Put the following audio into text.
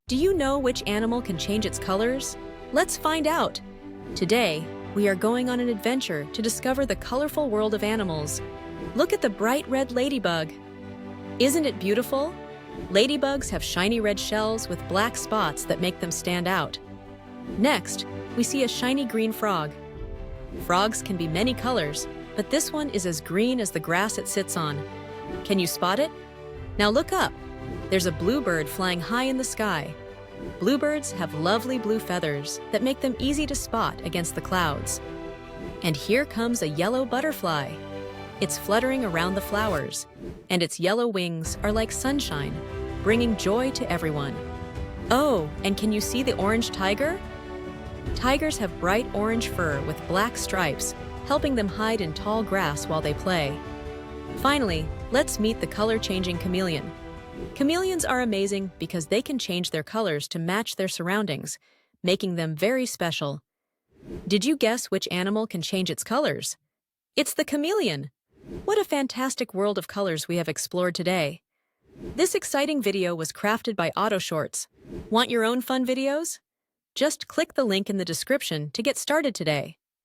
Do you know which animal can change its colors? Let's find out. Today, we are going on an adventure to discover the colorful world of animals. Look at the bright red ladybug. Isn't it beautiful? Ladybugs have shiny red shells with black spots that make them stand out. Next, we see a shiny green frog. Frogs can be many colors, but this one is as green as the grass it sits on. Can you spot it? Now look up. There's a bluebird flying high in the sky. Bluebirds have lovely blue feathers that make them easy to spot against the clouds. And here comes a yellow butterfly. It's fluttering around the flowers, and its yellow wings are like sunshine, bringing joy to everyone. Oh, and can you see the orange tiger? Tigers have bright orange fur with black stripes, helping them hide in tall grass while they play. Finally, let's meet the color-changing chameleon. Chameleons are amazing because they can change their colors to match their surroundings, making them very special. Did you guess which animal can change its colors? It's the chameleon! What a fantastic world of colors we have explored today. This exciting video was crafted by AutoShorts. Want your own fun videos? Just click the link in the description to get started today.